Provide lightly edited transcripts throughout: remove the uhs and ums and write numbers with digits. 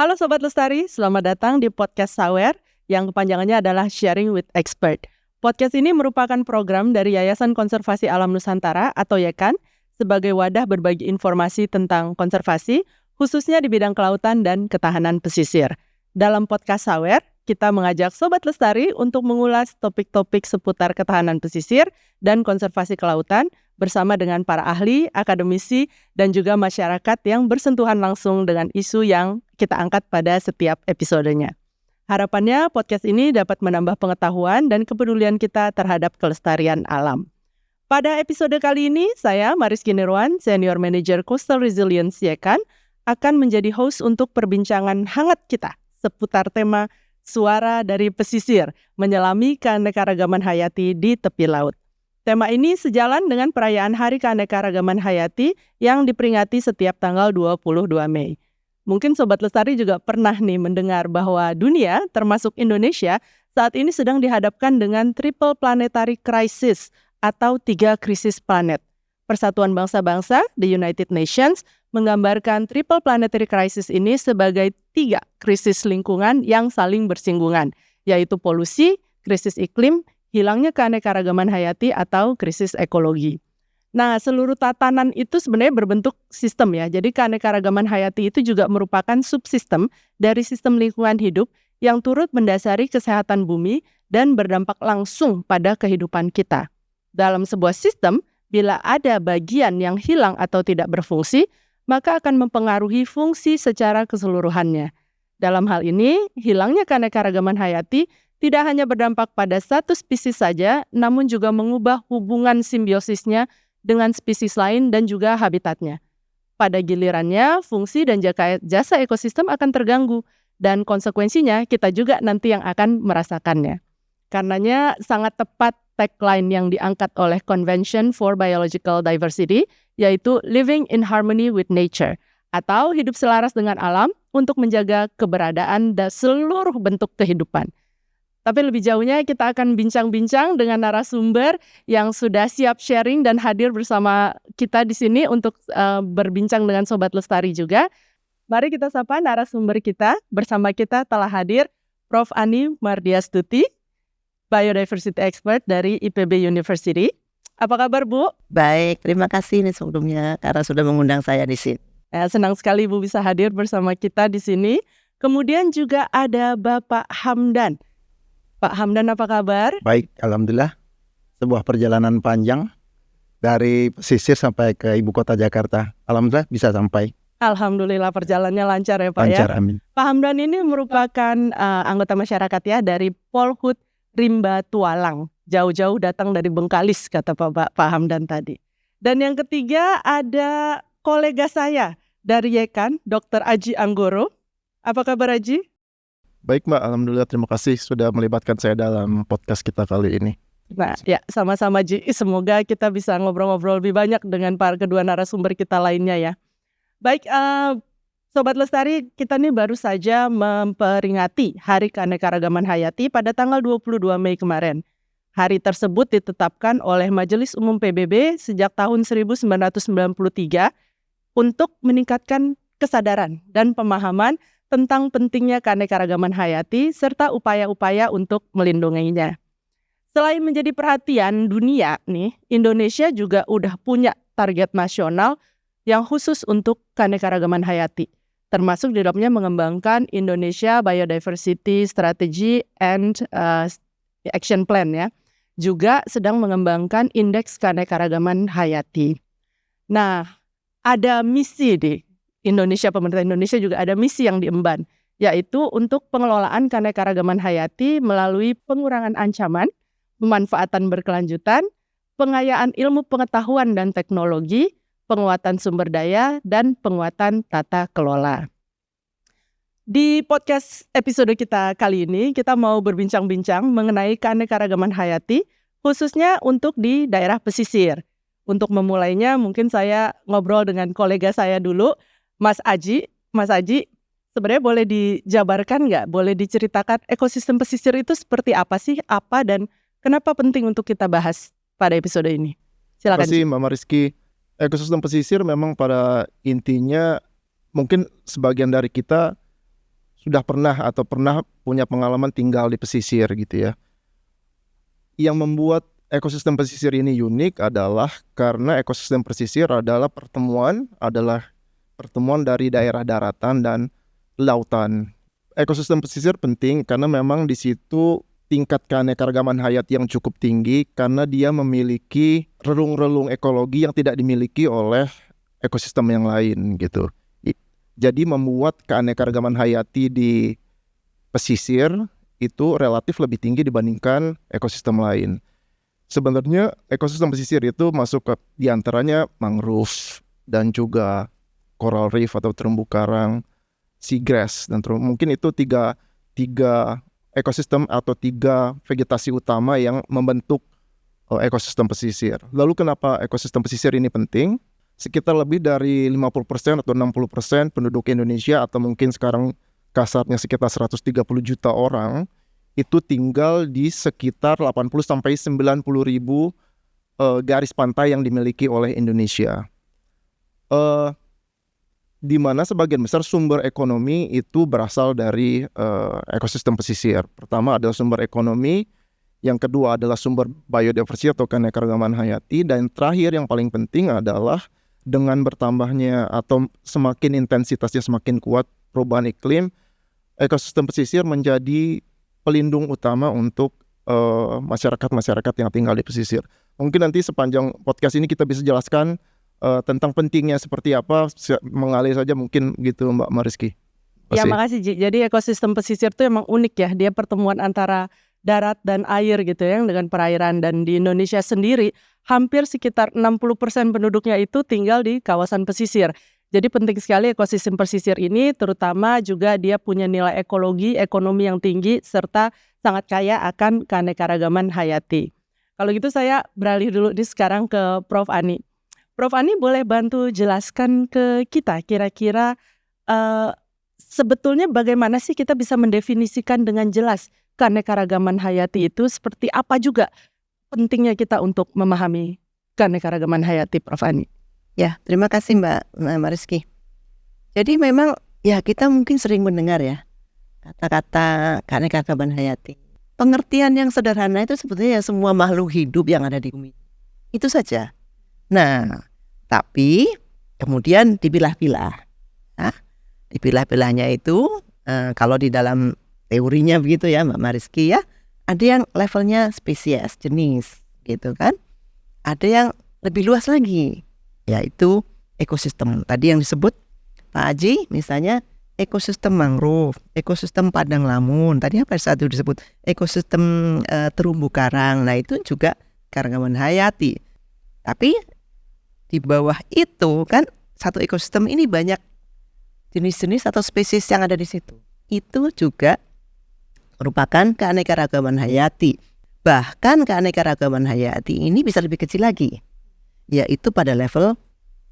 Halo Sobat Lestari, selamat datang di Podcast Sawer yang kepanjangannya adalah Sharing with Expert. Podcast ini merupakan program dari Yayasan Konservasi Alam Nusantara atau YAKAN sebagai wadah berbagi informasi tentang konservasi, khususnya di bidang kelautan dan ketahanan pesisir. Dalam Podcast Sawer, kita mengajak Sobat Lestari untuk mengulas topik-topik seputar ketahanan pesisir dan konservasi kelautan bersama dengan para ahli, akademisi, dan juga masyarakat yang bersentuhan langsung dengan isu yang kita angkat pada setiap episodenya. Harapannya podcast ini dapat menambah pengetahuan dan kepedulian kita terhadap kelestarian alam. Pada episode kali ini, saya Mariski Nirwan, Senior Manager Coastal Resilience YAKAN, akan menjadi host untuk perbincangan hangat kita seputar tema Suara dari Pesisir, menyelami keanekaragaman hayati di tepi laut. Tema ini sejalan dengan perayaan Hari Keanekaragaman Hayati yang diperingati setiap tanggal 22 Mei. Mungkin Sobat Lestari juga pernah nih mendengar bahwa dunia, termasuk Indonesia, saat ini sedang dihadapkan dengan triple planetary crisis atau 3 krisis planet. Persatuan Bangsa-Bangsa, the United Nations, menggambarkan triple planetary crisis ini sebagai 3 krisis lingkungan yang saling bersinggungan, yaitu polusi, krisis iklim, hilangnya keanekaragaman hayati atau krisis ekologi. Nah, seluruh tatanan itu sebenarnya berbentuk sistem ya. Jadi keanekaragaman hayati itu juga merupakan subsistem dari sistem lingkungan hidup yang turut mendasari kesehatan bumi dan berdampak langsung pada kehidupan kita. Dalam sebuah sistem, bila ada bagian yang hilang atau tidak berfungsi, maka akan mempengaruhi fungsi secara keseluruhannya. Dalam hal ini, hilangnya keanekaragaman hayati tidak hanya berdampak pada satu spesies saja, namun juga mengubah hubungan simbiosisnya dengan spesies lain dan juga habitatnya. Pada gilirannya, fungsi dan jasa ekosistem akan terganggu, dan konsekuensinya kita juga nanti yang akan merasakannya. Karenanya sangat tepat tagline yang diangkat oleh Convention for Biological Diversity, yaitu Living in Harmony with Nature, atau hidup selaras dengan alam untuk menjaga keberadaan dan seluruh bentuk kehidupan. Tapi lebih jauhnya kita akan bincang-bincang dengan narasumber yang sudah siap sharing dan hadir bersama kita di sini untuk berbincang dengan Sobat Lestari juga. Mari kita sapa narasumber kita. Bersama kita telah hadir Prof. Ani Mardiastuti, Biodiversity Expert dari IPB University. Apa kabar, Bu? Baik, terima kasih nih sebelumnya karena sudah mengundang saya di sini. Senang sekali Bu bisa hadir bersama kita di sini. Kemudian juga ada Bapak Hamdan. Pak Hamdan, apa kabar? Baik, alhamdulillah. Sebuah perjalanan panjang dari pesisir sampai ke ibu kota Jakarta. Alhamdulillah bisa sampai. Alhamdulillah perjalanannya lancar ya Pak. Lancar, ya. amin. Pak Hamdan ini merupakan anggota masyarakat ya dari Polhut Rimba Tualang. Jauh-jauh datang dari Bengkalis kata Pak Hamdan tadi. Dan yang ketiga ada kolega saya dari YAKAN, Dr. Aji Anggoro. Apa kabar Aji? Baik Mbak, alhamdulillah, terima kasih sudah melibatkan saya dalam podcast kita kali ini. Nah ya, sama-sama Ji, semoga kita bisa ngobrol-ngobrol lebih banyak dengan para kedua narasumber kita lainnya ya. Baik, Sobat Lestari, kita nih baru saja memperingati Hari Keanekaragaman Hayati pada tanggal 22 Mei kemarin. Hari tersebut ditetapkan oleh Majelis Umum PBB sejak tahun 1993 untuk meningkatkan kesadaran dan pemahaman tentang pentingnya keanekaragaman hayati serta upaya-upaya untuk melindunginya. Selain menjadi perhatian dunia nih, Indonesia juga udah punya target nasional yang khusus untuk keanekaragaman hayati, termasuk di dalamnya mengembangkan Indonesia Biodiversity Strategy and Action Plan ya. Juga sedang mengembangkan Indeks Keanekaragaman Hayati. Nah, ada misi di Indonesia, pemerintah Indonesia juga ada misi yang diemban, yaitu untuk pengelolaan keanekaragaman hayati melalui pengurangan ancaman, pemanfaatan berkelanjutan, pengayaan ilmu pengetahuan dan teknologi, penguatan sumber daya, dan penguatan tata kelola. Di podcast episode kita kali ini, kita mau berbincang-bincang mengenai keanekaragaman hayati, khususnya untuk di daerah pesisir. Untuk memulainya, mungkin saya ngobrol dengan kolega saya dulu, Mas Aji. Mas Aji, sebenarnya boleh dijabarkan nggak? Boleh diceritakan ekosistem pesisir itu seperti apa sih? Apa dan kenapa penting untuk kita bahas pada episode ini? Silakan. Terima kasih Mbak Mariski. Ekosistem pesisir memang pada intinya mungkin sebagian dari kita sudah pernah atau pernah punya pengalaman tinggal di pesisir gitu ya. Yang membuat ekosistem pesisir ini unik adalah karena ekosistem pesisir adalah pertemuan dari daerah daratan dan lautan. Ekosistem pesisir penting karena memang di situ tingkat keanekaragaman hayati yang cukup tinggi karena dia memiliki relung-relung ekologi yang tidak dimiliki oleh ekosistem yang lain gitu. Jadi membuat keanekaragaman hayati di pesisir itu relatif lebih tinggi dibandingkan ekosistem lain. Sebenarnya ekosistem pesisir itu masuk ke diantaranya mangrove dan juga coral reef atau terumbu karang, seagrass dan mungkin itu tiga ekosistem atau 3 vegetasi utama yang membentuk ekosistem pesisir. Lalu kenapa ekosistem pesisir ini penting? Sekitar lebih dari 50% atau 60% penduduk Indonesia atau mungkin sekarang kasarnya sekitar 130 juta orang itu tinggal di sekitar 80 sampai 90 ribu garis pantai yang dimiliki oleh Indonesia. Di mana sebagian besar sumber ekonomi itu berasal dari ekosistem pesisir. Pertama adalah sumber ekonomi, yang kedua adalah sumber biodiversitas atau keanekaragaman hayati, dan terakhir yang paling penting adalah dengan bertambahnya atau semakin intensitasnya semakin kuat perubahan iklim, ekosistem pesisir menjadi pelindung utama untuk masyarakat-masyarakat yang tinggal di pesisir. Mungkin nanti sepanjang podcast ini kita bisa jelaskan tentang pentingnya seperti apa, mengalir saja mungkin gitu Mbak Mariski. Ya makasih Ji. Jadi ekosistem pesisir itu emang unik ya, dia pertemuan antara darat dan air gitu ya, dengan perairan. Dan di Indonesia sendiri hampir sekitar 60% penduduknya itu tinggal di kawasan pesisir. Jadi penting sekali ekosistem pesisir ini, terutama juga dia punya nilai ekologi, ekonomi yang tinggi, serta sangat kaya akan keanekaragaman hayati. Kalau gitu saya beralih dulu sekarang ke Prof. Ani. Prof. Ani boleh bantu jelaskan ke kita kira-kira sebetulnya bagaimana sih kita bisa mendefinisikan dengan jelas keanekaragaman hayati itu, seperti apa juga pentingnya kita untuk memahami keanekaragaman hayati, Prof. Ani? Ya, terima kasih Mbak Mariski. Jadi memang ya kita mungkin sering mendengar ya kata-kata keanekaragaman hayati. Pengertian yang sederhana itu sebetulnya ya semua makhluk hidup yang ada di bumi. Itu saja. Nah, tapi kemudian dipilah-pilah. Nah, dipilah-pilahnya itu kalau di dalam teorinya begitu ya Mbak Mariski ya, ada yang levelnya spesies, jenis gitu kan. Ada yang lebih luas lagi, yaitu ekosistem. Tadi yang disebut Pak Haji misalnya ekosistem mangrove, ekosistem padang lamun. Tadi apa satu disebut ekosistem terumbu karang. Nah itu juga keanekaragaman hayati. Tapi di bawah itu kan satu ekosistem ini banyak jenis-jenis atau spesies yang ada di situ. Itu juga merupakan keanekaragaman hayati. Bahkan keanekaragaman hayati ini bisa lebih kecil lagi, yaitu pada level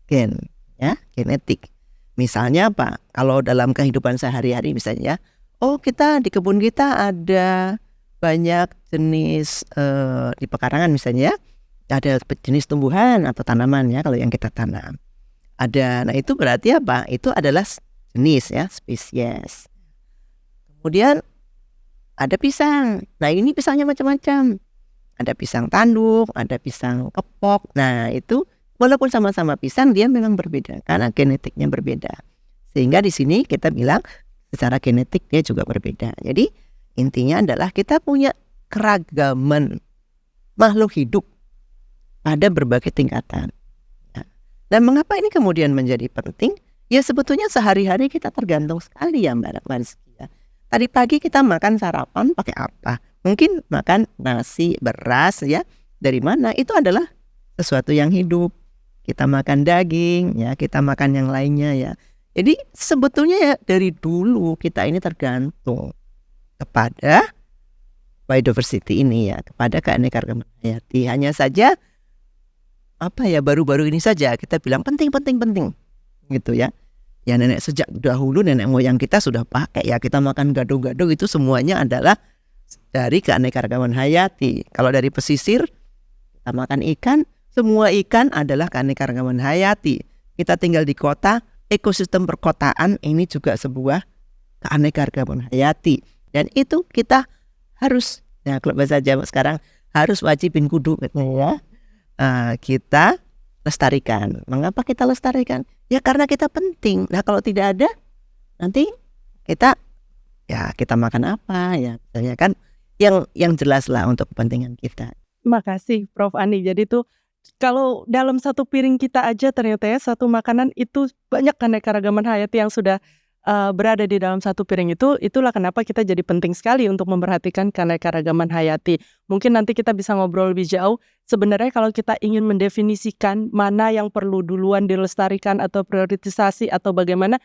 gen, ya, genetik. Misalnya apa? Kalau dalam kehidupan sehari-hari misalnya, kita di kebun kita ada banyak jenis di pekarangan misalnya, ada jenis tumbuhan atau tanaman ya kalau yang kita tanam. Ada, nah itu berarti apa? Itu adalah jenis ya, spesies. Kemudian ada pisang. Nah ini pisangnya macam-macam. Ada pisang tanduk, ada pisang kepok. Nah itu walaupun sama-sama pisang dia memang berbeda karena genetiknya berbeda. Sehingga di sini kita bilang secara genetik dia juga berbeda. Jadi intinya adalah kita punya keragaman makhluk hidup pada berbagai tingkatan. Dan mengapa ini kemudian menjadi penting? Ya sebetulnya sehari-hari kita tergantung sekali ya Mbak Mariski ya. Tadi pagi kita makan sarapan pakai apa? Mungkin makan nasi, beras ya. Dari mana? Itu adalah sesuatu yang hidup. Kita makan daging ya, kita makan yang lainnya ya. Jadi sebetulnya ya dari dulu kita ini tergantung kepada biodiversity ini ya, kepada keanekaragaman hayati. Hanya saja baru-baru ini saja kita bilang penting gitu ya. Ya nenek sejak dahulu nenek moyang kita sudah pakai ya, kita makan gado-gado itu semuanya adalah dari keanekaragaman hayati. Kalau dari pesisir kita makan ikan, semua ikan adalah keanekaragaman hayati. Kita tinggal di kota, ekosistem perkotaan ini juga sebuah keanekaragaman hayati. Dan itu kita harus, ya kalau bahasa Jawa sekarang, harus wajibin kudu ya. Kita lestarikan. Mengapa kita lestarikan? Ya karena kita penting. Nah kalau tidak ada, nanti kita makan apa ya, misalnya kan yang jelas lah untuk kepentingan kita. Makasih Prof. Ani. Jadi tuh kalau dalam satu piring kita aja ternyata ya satu makanan itu banyak keanekaragaman hayati yang sudah berada di dalam satu piring itu. Itulah kenapa kita jadi penting sekali untuk memperhatikan keanekaragaman hayati. Mungkin nanti kita bisa ngobrol lebih jauh. Sebenarnya kalau kita ingin mendefinisikan mana yang perlu duluan dilestarikan atau prioritisasi atau bagaimana,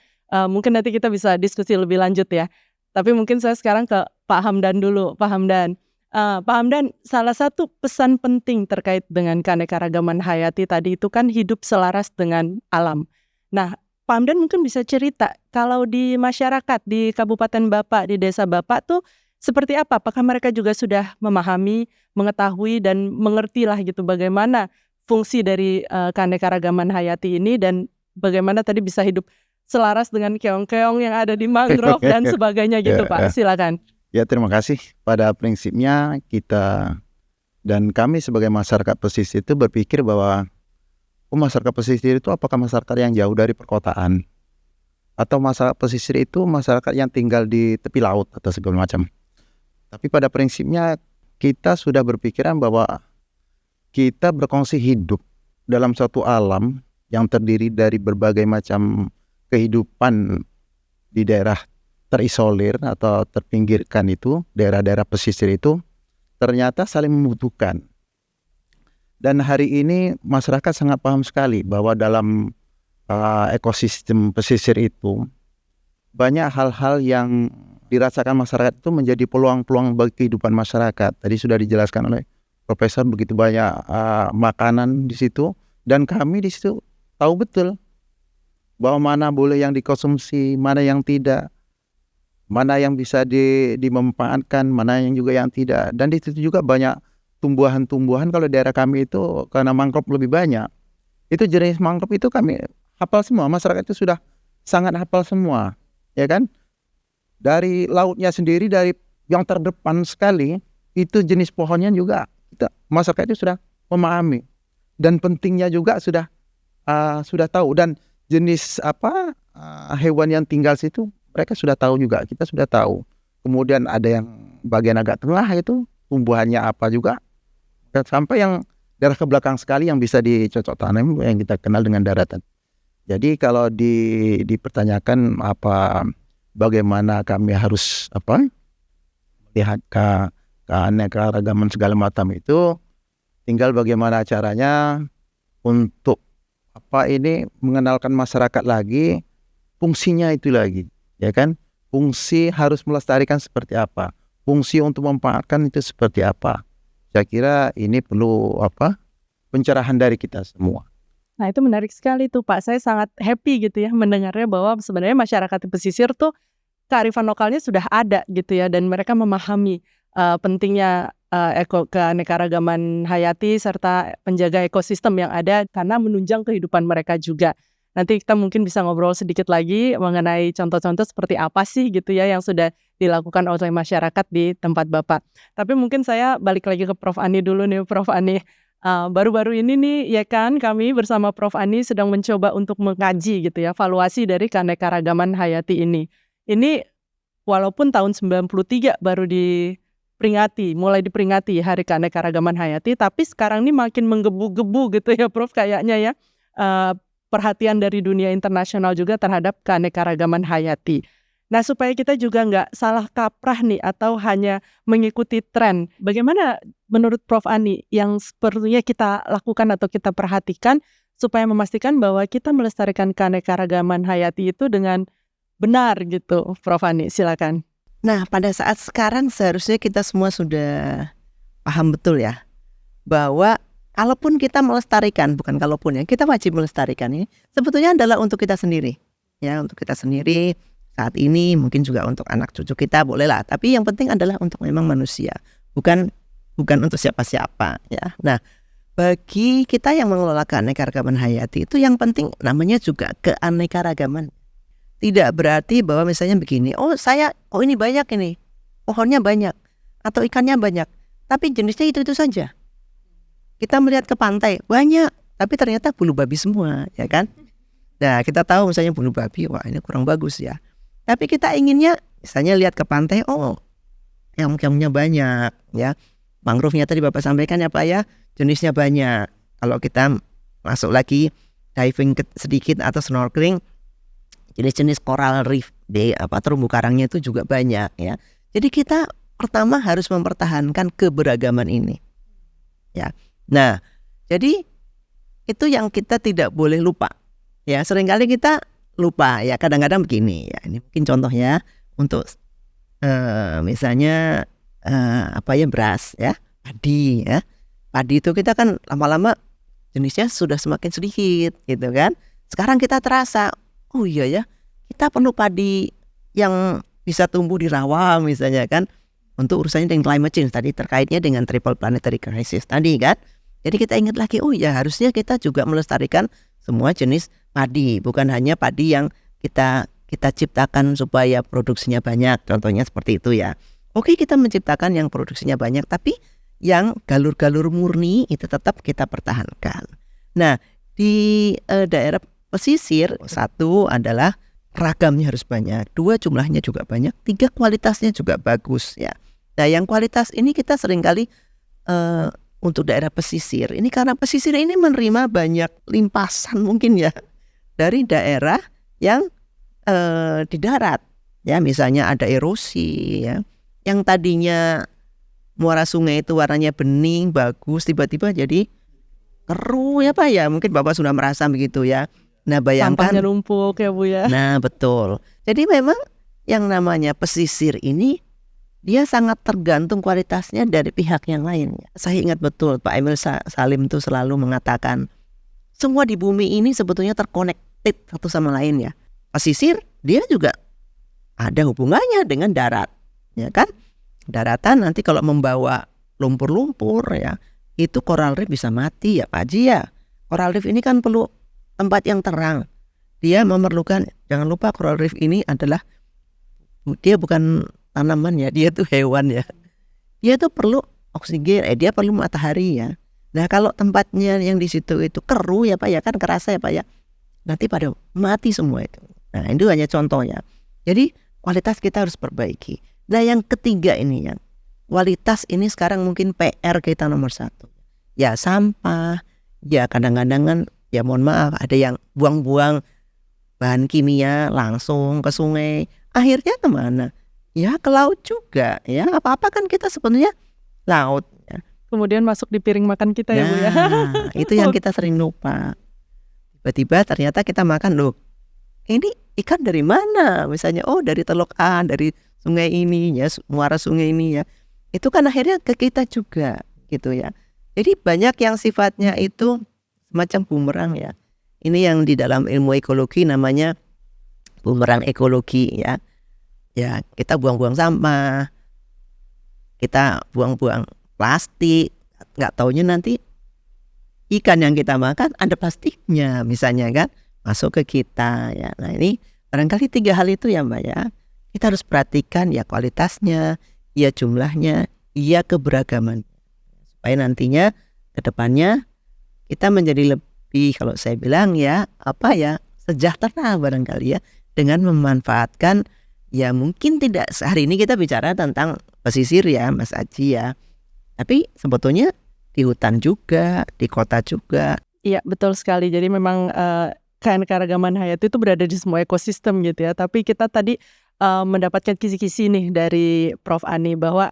mungkin nanti kita bisa diskusi lebih lanjut ya. Tapi mungkin saya sekarang ke Pak Hamdan dulu. Pak Hamdan, salah satu pesan penting terkait dengan keanekaragaman hayati tadi itu kan hidup selaras dengan alam. Nah, Pak Hamdan mungkin bisa cerita kalau di masyarakat, di Kabupaten Bapak, di desa Bapak tuh seperti apa? Apakah mereka juga sudah memahami, mengetahui dan mengerti lah gitu bagaimana fungsi dari keanekaragaman hayati ini dan bagaimana tadi bisa hidup selaras dengan keong-keong yang ada di mangrove dan sebagainya gitu Pak. Silakan. Ya, terima kasih. Pada prinsipnya kita dan kami sebagai masyarakat pesisir itu berpikir bahwa masyarakat pesisir itu apakah masyarakat yang jauh dari perkotaan atau masyarakat pesisir itu masyarakat yang tinggal di tepi laut atau segala macam. Tapi pada prinsipnya kita sudah berpikiran bahwa kita berkongsi hidup dalam suatu alam yang terdiri dari berbagai macam kehidupan di daerah terisolir atau terpinggirkan itu, daerah-daerah pesisir itu ternyata saling membutuhkan. Dan hari ini masyarakat sangat paham sekali bahwa dalam ekosistem pesisir itu banyak hal-hal yang dirasakan masyarakat itu menjadi peluang-peluang bagi kehidupan masyarakat. Tadi sudah dijelaskan oleh Profesor begitu banyak makanan di situ, dan kami di situ tahu betul bahwa mana boleh yang dikonsumsi, mana yang tidak, mana yang bisa dimanfaatkan, mana yang juga yang tidak. Dan di situ juga banyak tumbuhan-tumbuhan. Kalau daerah kami itu karena mangrove lebih banyak, itu jenis mangrove itu kami hafal semua. Masyarakat itu sudah sangat hafal semua, ya kan? Dari lautnya sendiri, dari yang terdepan sekali, itu jenis pohonnya juga masyarakat itu sudah memahami. Dan pentingnya juga sudah tahu. Dan jenis hewan yang tinggal situ mereka sudah tahu juga, kita sudah tahu. Kemudian ada yang bagian agak tengah itu tumbuhannya apa juga, sampai yang daerah ke belakang sekali yang bisa dicocok tanam yang kita kenal dengan daratan. Jadi kalau dipertanyakan bagaimana kami harus melihat keanekaragaman segala macam itu, tinggal bagaimana caranya untuk mengenalkan masyarakat lagi fungsinya itu lagi, ya kan? Fungsi harus melestarikan seperti apa, fungsi untuk memanfaatkan itu seperti apa. Saya kira ini perlu pencerahan dari kita semua. Nah itu menarik sekali tuh Pak. Saya sangat happy gitu ya mendengarnya bahwa sebenarnya masyarakat di pesisir tuh kearifan lokalnya sudah ada gitu ya, dan mereka memahami pentingnya keanekaragaman hayati serta penjaga ekosistem yang ada karena menunjang kehidupan mereka juga. Nanti kita mungkin bisa ngobrol sedikit lagi mengenai contoh-contoh seperti apa sih gitu ya yang sudah dilakukan oleh masyarakat di tempat Bapak. Tapi mungkin saya balik lagi ke Prof. Ani dulu nih, Prof. Ani. Baru-baru ini nih ya kan kami bersama Prof. Ani sedang mencoba untuk mengkaji gitu ya valuasi dari keanekaragaman hayati ini. Ini walaupun tahun 93 baru mulai diperingati Hari Keanekaragaman Hayati, tapi sekarang ini makin menggebu-gebu gitu ya Prof kayaknya ya. Perhatian dari dunia internasional juga terhadap keanekaragaman hayati. Nah supaya kita juga nggak salah kaprah nih atau hanya mengikuti tren, bagaimana menurut Prof. Ani yang sepertinya kita lakukan atau kita perhatikan supaya memastikan bahwa kita melestarikan keanekaragaman hayati itu dengan benar gitu, Prof. Ani, silakan. Nah, pada saat sekarang seharusnya kita semua sudah paham betul ya, bahwa kalaupun kita melestarikan, bukan kalaupun ya, kita wajib melestarikan ini sebetulnya adalah untuk kita sendiri. Ya, untuk kita sendiri saat ini, mungkin juga untuk anak cucu kita bolehlah, tapi yang penting adalah untuk memang manusia, bukan untuk siapa-siapa ya. Nah, bagi kita yang mengelola keanekaragaman hayati itu yang penting namanya juga keanekaragaman. Tidak berarti bahwa misalnya begini, ini banyak ini, pohonnya banyak atau ikannya banyak, tapi jenisnya itu saja. Kita melihat ke pantai banyak, tapi ternyata bulu babi semua, ya kan? Nah, kita tahu misalnya bulu babi, wah ini kurang bagus ya. Tapi kita inginnya misalnya lihat ke pantai, yang banyak ya. Mangrove-nya tadi Bapak sampaikan ya Pak ya, jenisnya banyak. Kalau kita masuk lagi diving sedikit atau snorkeling, jenis-jenis coral reef, terumbu karangnya itu juga banyak ya. Jadi kita pertama harus mempertahankan keberagaman ini. Ya. Nah, jadi itu yang kita tidak boleh lupa. Ya, seringkali kita lupa ya, kadang-kadang begini ya. Ini mungkin contohnya untuk misalnya beras ya, padi ya. Padi itu kita kan lama-lama jenisnya sudah semakin sedikit gitu kan. Sekarang kita terasa, oh iya ya, kita perlu padi yang bisa tumbuh di rawa misalnya kan, untuk urusannya dengan climate change tadi, terkaitnya dengan triple planetary crisis tadi kan. Jadi kita ingat lagi, oh ya harusnya kita juga melestarikan semua jenis padi, bukan hanya padi yang kita ciptakan supaya produksinya banyak, contohnya seperti itu ya. Oke, kita menciptakan yang produksinya banyak, tapi yang galur-galur murni itu tetap kita pertahankan. Nah, di daerah pesisir, satu adalah ragamnya harus banyak, dua jumlahnya juga banyak, tiga kualitasnya juga bagus ya. Nah, yang kualitas ini kita seringkali untuk daerah pesisir ini, karena pesisir ini menerima banyak limpasan mungkin ya dari daerah yang di darat ya, misalnya ada erosi ya, yang tadinya muara sungai itu warnanya bening bagus tiba-tiba jadi keruh ya Pak ya, mungkin Bapak sudah merasa begitu ya. Nah, bayangkan sampahnya numpuk ya Bu ya. Nah, betul. Jadi memang yang namanya pesisir ini dia sangat tergantung kualitasnya dari pihak yang lain. Saya ingat betul Pak Emil Salim itu selalu mengatakan, semua di bumi ini sebetulnya terkonektif satu sama lain ya. Pesisir dia juga ada hubungannya dengan darat, ya kan? Daratan nanti kalau membawa lumpur-lumpur ya, itu coral reef bisa mati ya Pak Haji ya. Coral reef ini kan perlu tempat yang terang. Dia memerlukan, jangan lupa coral reef ini adalah, dia bukan tanaman ya, dia tuh hewan ya. Dia tuh perlu oksigen, dia perlu matahari ya. Nah, kalau tempatnya yang di situ itu keruh ya Pak ya, kan kerasa ya Pak ya, nanti pada mati semua itu. Nah, itu hanya contohnya. Jadi kualitas kita harus perbaiki. Nah, yang ketiga ini ya, kualitas ini sekarang mungkin PR kita nomor satu. Ya sampah, ya kadang-kadang kan ya mohon maaf ada yang buang-buang bahan kimia langsung ke sungai. Akhirnya kemana? Ya ke laut juga ya. Apa-apa kan kita sebenarnya laut ya. Kemudian masuk di piring makan kita ya Bu ya. Itu yang kita sering lupa. Tiba-tiba ternyata kita makan, loh ini ikan dari mana? Misalnya dari Teluk A, dari sungai ini ya, muara sungai ini ya. Itu kan akhirnya ke kita juga gitu ya. Jadi banyak yang sifatnya itu semacam bumerang ya. Ini yang di dalam ilmu ekologi namanya bumerang ekologi ya. Ya, kita buang-buang sampah, kita buang-buang plastik, nggak taunya nanti ikan yang kita makan ada plastiknya misalnya kan, masuk ke kita ya. Nah, ini barangkali tiga hal itu ya Mbak ya. Kita harus perhatikan ya kualitasnya, ya jumlahnya, ya keberagaman. Supaya nantinya ke depannya kita menjadi lebih, kalau saya bilang ya, sejahtera barangkali ya, dengan memanfaatkan ya, mungkin tidak hari ini kita bicara tentang pesisir ya Mas Aji ya, tapi sebetulnya di hutan juga, di kota juga. Iya betul sekali. Jadi memang keanekaragaman hayati itu berada di semua ekosistem gitu ya. Tapi kita tadi mendapatkan kisi-kisi nih dari Prof. Ani bahwa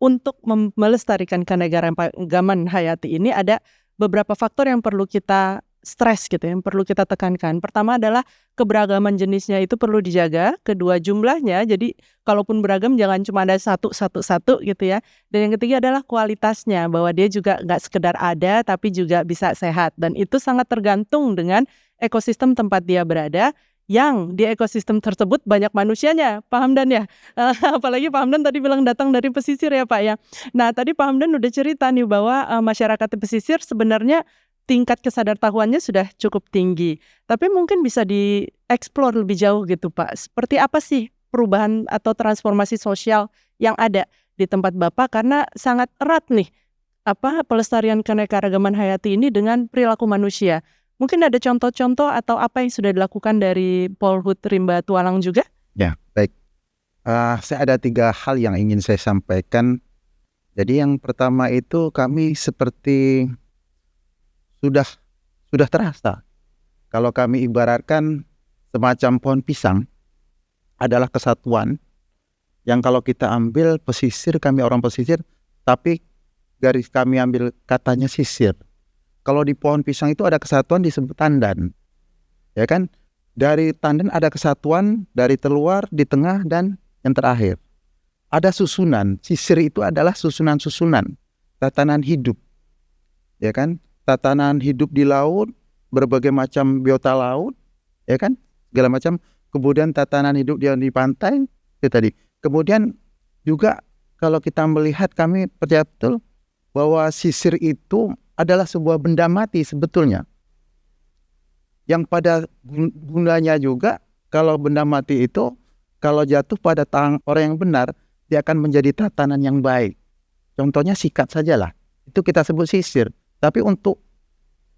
untuk melestarikan keanekaragaman hayati ini ada beberapa faktor yang perlu kita stres gitu, yang perlu kita tekankan. Pertama adalah keberagaman jenisnya itu perlu dijaga. Kedua, jumlahnya, jadi kalaupun beragam jangan cuma ada satu gitu ya. Dan yang ketiga adalah kualitasnya, bahwa dia juga nggak sekedar ada tapi juga bisa sehat. Dan itu sangat tergantung dengan ekosistem tempat dia berada, yang di ekosistem tersebut banyak manusianya, Pak Hamdan ya. Apalagi Pak Hamdan tadi bilang datang dari pesisir ya Pak ya. Nah tadi Pak Hamdan udah cerita nih bahwa masyarakat di pesisir sebenarnya tingkat kesadartahuannya sudah cukup tinggi. Tapi mungkin bisa dieksplor lebih jauh gitu Pak. Seperti apa sih perubahan atau transformasi sosial yang ada di tempat Bapak, karena sangat erat nih pelestarian keanekaragaman hayati ini dengan perilaku manusia. Mungkin ada contoh-contoh atau apa yang sudah dilakukan dari Polhut Rimba Tualang juga? Ya, baik. Saya ada 3 hal yang ingin saya sampaikan. Jadi yang pertama itu kami seperti sudah terasa. Kalau kami ibaratkan semacam pohon pisang adalah kesatuan yang kalau kita ambil pesisir, kami orang pesisir, tapi garis kami ambil katanya sisir. Kalau di pohon pisang itu ada kesatuan disebut tandan. Ya kan? Dari tandan ada kesatuan, dari terluar, di tengah, dan yang terakhir. Ada susunan. Sisir itu adalah susunan-susunan. Tatanan hidup. Ya kan? Tatanan hidup di laut, berbagai macam biota laut. Ya kan? Segala macam. Kemudian tatanan hidup di pantai. Itu tadi. Kemudian juga kalau kita melihat, kami percaya betul bahwa sisir itu adalah sebuah benda mati sebetulnya. Yang pada gunanya juga, kalau benda mati itu kalau jatuh pada tangan orang yang benar, dia akan menjadi tatanan yang baik. Contohnya sikat sajalah. Itu kita sebut sisir. Tapi untuk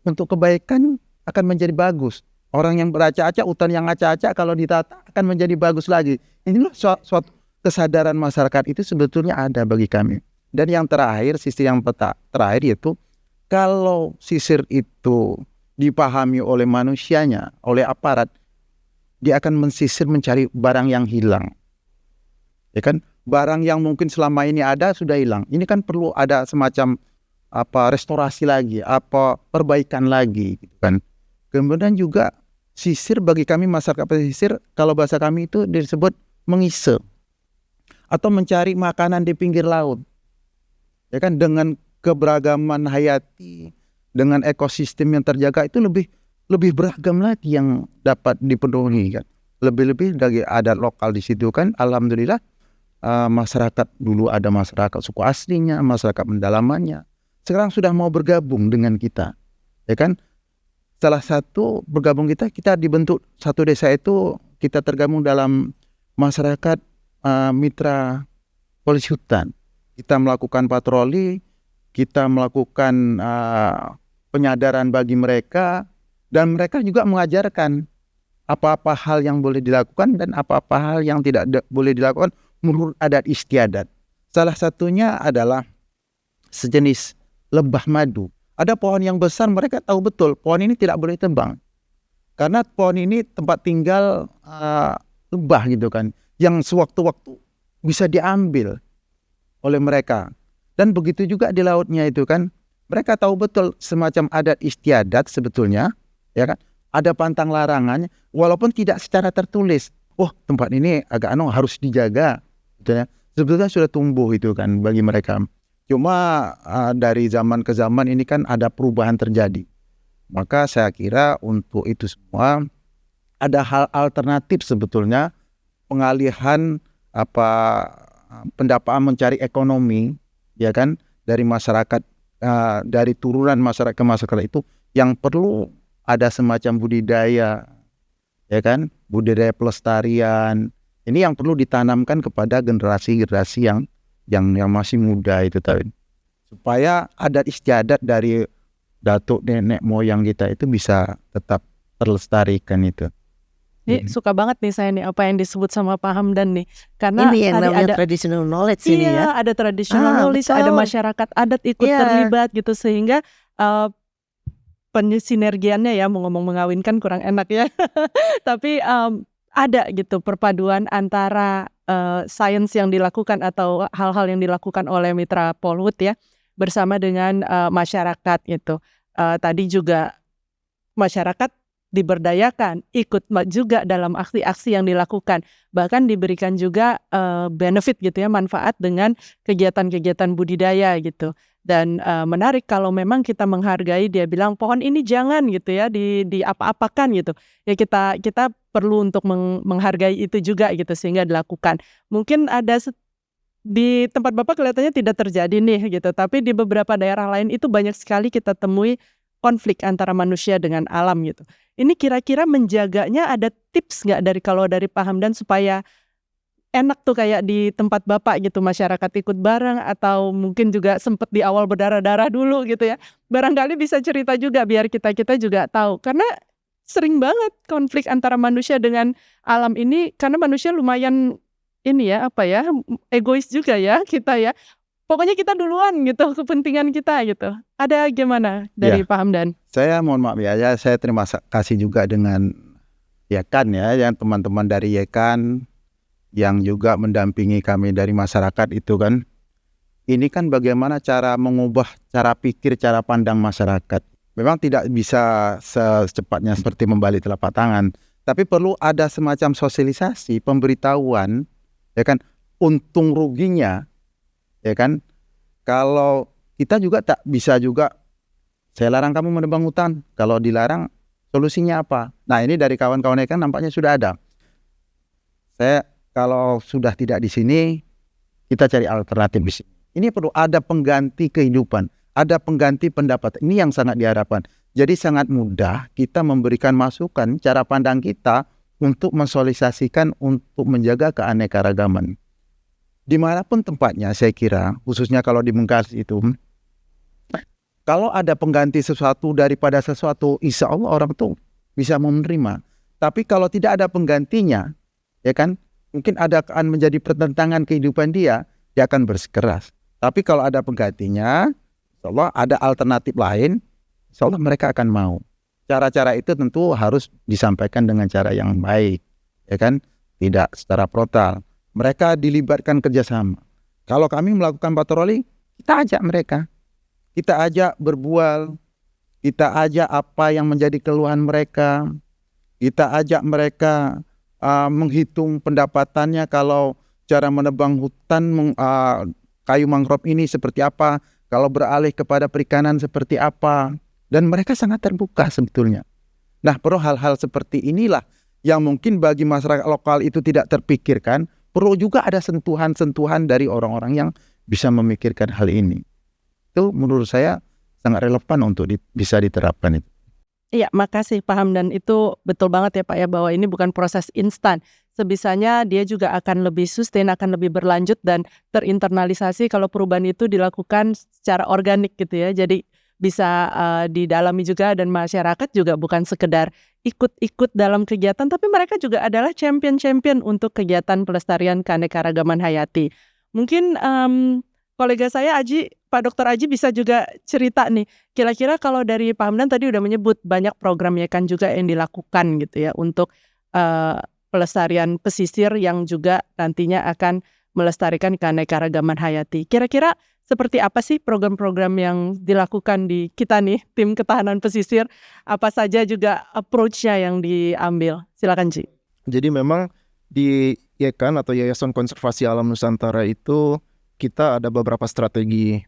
kebaikan akan menjadi bagus. Orang yang beracak-acak, hutan yang acak-acak kalau ditata akan menjadi bagus lagi. Inilah suatu kesadaran masyarakat itu sebetulnya ada bagi kami. Dan yang terakhir, sisi yang terakhir yaitu kalau sisir itu dipahami oleh manusianya, oleh aparat, dia akan mensisir mencari barang yang hilang. Ya kan? Barang yang mungkin selama ini ada sudah hilang. Ini kan perlu ada semacam restorasi lagi, perbaikan lagi gitu kan. Kemudian juga sisir bagi kami masyarakat pesisir, kalau bahasa kami itu disebut mengise atau mencari makanan di pinggir laut. Ya kan, dengan keberagaman hayati, dengan ekosistem yang terjaga itu lebih beragam lagi yang dapat dipenuhi kan. Lebih-lebih dari adat lokal di situ kan. Alhamdulillah masyarakat dulu ada masyarakat suku aslinya, masyarakat pendalamannya. Sekarang sudah mau bergabung dengan kita. Ya kan? Salah satu bergabung kita dibentuk satu desa itu, kita tergabung dalam masyarakat mitra polisi hutan. Kita melakukan patroli, kita melakukan penyadaran bagi mereka, dan mereka juga mengajarkan apa-apa hal yang boleh dilakukan dan apa-apa hal yang tidak boleh dilakukan menurut adat istiadat. Salah satunya adalah sejenis lebah madu. Ada pohon yang besar, mereka tahu betul pohon ini tidak boleh tebang. Karena pohon ini tempat tinggal lebah gitu kan, yang sewaktu-waktu bisa diambil oleh mereka. Dan begitu juga di lautnya itu kan, mereka tahu betul semacam adat istiadat sebetulnya, ya kan? Ada pantang larangannya, walaupun tidak secara tertulis. Oh, tempat ini agak harus dijaga, gitu ya. Sebetulnya sudah tumbuh itu kan bagi mereka. Cuma dari zaman ke zaman ini kan ada perubahan terjadi. Maka saya kira untuk itu semua ada hal alternatif sebetulnya, pengalihan pendapatan mencari ekonomi, ya kan, dari masyarakat, dari turunan masyarakat ke masyarakat itu yang perlu ada semacam budidaya, ya kan, budidaya pelestarian. Ini yang perlu ditanamkan kepada generasi-generasi yang masih muda itu tadi, supaya adat istiadat dari datuk nenek moyang kita itu bisa tetap terlestarikan itu. Ini suka banget nih saya nih apa yang disebut sama Pak Hamdan nih, karena ini yang tadi namanya ada traditional knowledge ini ya. ada traditional knowledge, betul. ada masyarakat adat ikut terlibat gitu, sehingga pensinergiannya ya, mau ngomong mengawinkan kurang enak ya, tapi ada gitu perpaduan antara sains yang dilakukan atau hal-hal yang dilakukan oleh mitra Polhut ya, bersama dengan masyarakat gitu. Tadi juga masyarakat diberdayakan, ikut juga dalam aksi-aksi yang dilakukan, bahkan diberikan juga benefit gitu ya, manfaat dengan kegiatan-kegiatan budidaya gitu. Dan menarik kalau memang kita menghargai, dia bilang pohon ini jangan gitu ya di apa-apakan gitu. Ya kita perlu untuk menghargai itu juga gitu, sehingga dilakukan. Mungkin ada di tempat Bapak kelihatannya tidak terjadi nih gitu, tapi di beberapa daerah lain itu banyak sekali kita temui konflik antara manusia dengan alam gitu. Ini kira-kira menjaganya ada tips nggak kalau dari Pak Hamdan supaya enak tuh kayak di tempat Bapak gitu, masyarakat ikut bareng atau mungkin juga sempet di awal berdarah-darah dulu gitu ya. Barangkali bisa cerita juga biar kita-kita juga tahu. Karena sering banget konflik antara manusia dengan alam ini karena manusia lumayan ini ya, egois juga ya kita ya. Pokoknya kita duluan gitu, kepentingan kita gitu. Ada gimana dari Pak Hamdan? Saya mohon maaf ya, saya terima kasih juga dengan Yekan ya, yang teman-teman dari Yekan yang juga mendampingi kami dari masyarakat itu kan. Ini kan bagaimana cara mengubah cara pikir, cara pandang masyarakat. Memang tidak bisa secepatnya seperti membalik telapak tangan, tapi perlu ada semacam sosialisasi, pemberitahuan, ya kan, untung ruginya. Ya kan, kalau kita juga tak bisa juga saya larang kamu menebang hutan, kalau dilarang solusinya apa? Nah ini dari kawan-kawan kan nampaknya sudah ada. Saya kalau sudah tidak di sini, kita cari alternatif di sini. Ini perlu ada pengganti kehidupan, ada pengganti pendapat. Ini yang sangat diharapkan. Jadi sangat mudah kita memberikan masukan cara pandang kita untuk mensosialisasikan untuk menjaga keanekaragaman. Dimanapun tempatnya saya kira, khususnya kalau di Bekasi itu, kalau ada pengganti sesuatu daripada sesuatu, insya Allah orang tuh bisa menerima. Tapi kalau tidak ada penggantinya, ya kan, mungkin akan menjadi pertentangan kehidupan dia akan bersikeras. Tapi kalau ada penggantinya, insya Allah ada alternatif lain, insya Allah mereka akan mau. Cara-cara itu tentu harus disampaikan dengan cara yang baik, ya kan, tidak secara frontal. Mereka dilibatkan kerjasama. Kalau kami melakukan patroli, kita ajak mereka. Kita ajak berbual. Kita ajak apa yang menjadi keluhan mereka. Kita ajak mereka menghitung pendapatannya kalau cara menebang hutan, kayu mangrove ini seperti apa. Kalau beralih kepada perikanan seperti apa. Dan mereka sangat terbuka sebetulnya. Nah, perlu hal-hal seperti inilah yang mungkin bagi masyarakat lokal itu tidak terpikirkan. Perlu juga ada sentuhan-sentuhan dari orang-orang yang bisa memikirkan hal ini. Itu menurut saya sangat relevan untuk bisa diterapkan itu. Iya, makasih Pak Hamdan. Itu betul banget ya Pak ya, bahwa ini bukan proses instan. Sebisanya dia juga akan lebih sustain, akan lebih berlanjut dan terinternalisasi kalau perubahan itu dilakukan secara organik gitu ya. Jadi bisa didalami juga dan masyarakat juga bukan sekedar ikut-ikut dalam kegiatan, tapi mereka juga adalah champion-champion untuk kegiatan pelestarian keanekaragaman hayati. Mungkin kolega saya Pak Dr. Aji bisa juga cerita nih, kira-kira kalau dari Pak Hamdan tadi udah menyebut banyak program ya kan juga yang dilakukan gitu ya untuk pelestarian pesisir yang juga nantinya akan melestarikan keanekaragaman hayati. Kira-kira seperti apa sih program-program yang dilakukan di kita nih, tim ketahanan pesisir? Apa saja juga approach-nya yang diambil? Silakan Ji. Jadi memang di YAKAN atau Yayasan Konservasi Alam Nusantara itu kita ada beberapa strategi.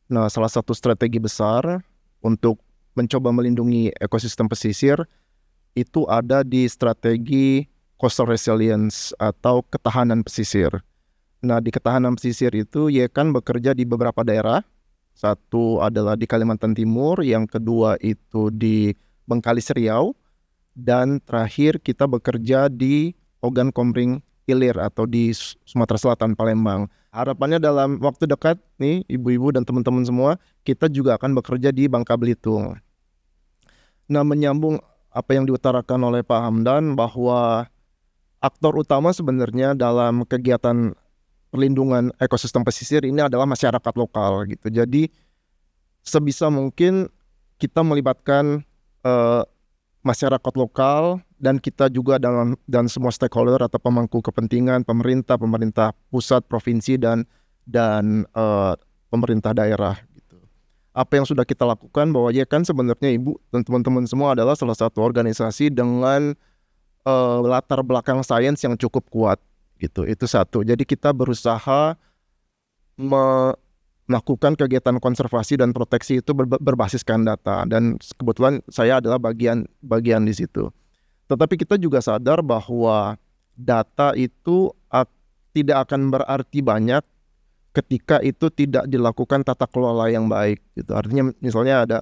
Nah, salah satu strategi besar untuk mencoba melindungi ekosistem pesisir itu ada di strategi coastal resilience atau ketahanan pesisir. Nah, di ketahanan pesisir itu YAKAN bekerja di beberapa daerah. Satu adalah di Kalimantan Timur, yang kedua itu di Bengkalis Riau, dan terakhir kita bekerja di Ogan Komering Ilir atau di Sumatera Selatan, Palembang. Harapannya dalam waktu dekat nih, ibu-ibu dan teman-teman semua, kita juga akan bekerja di Bangka Belitung. Nah, menyambung apa yang diutarakan oleh Pak Hamdan bahwa aktor utama sebenarnya dalam kegiatan perlindungan ekosistem pesisir ini adalah masyarakat lokal gitu. Jadi sebisa mungkin kita melibatkan masyarakat lokal dan kita juga dan semua stakeholder atau pemangku kepentingan, pemerintah pusat, provinsi dan pemerintah daerah gitu. Apa yang sudah kita lakukan bahwa YAKAN sebenarnya Ibu dan teman-teman semua adalah salah satu organisasi dengan latar belakang sains yang cukup kuat gitu. Itu satu. Jadi kita berusaha melakukan kegiatan konservasi dan proteksi itu berbasiskan data, dan kebetulan saya adalah bagian di situ. Tetapi kita juga sadar bahwa data itu tidak akan berarti banyak ketika itu tidak dilakukan tata kelola yang baik gitu. Artinya misalnya ada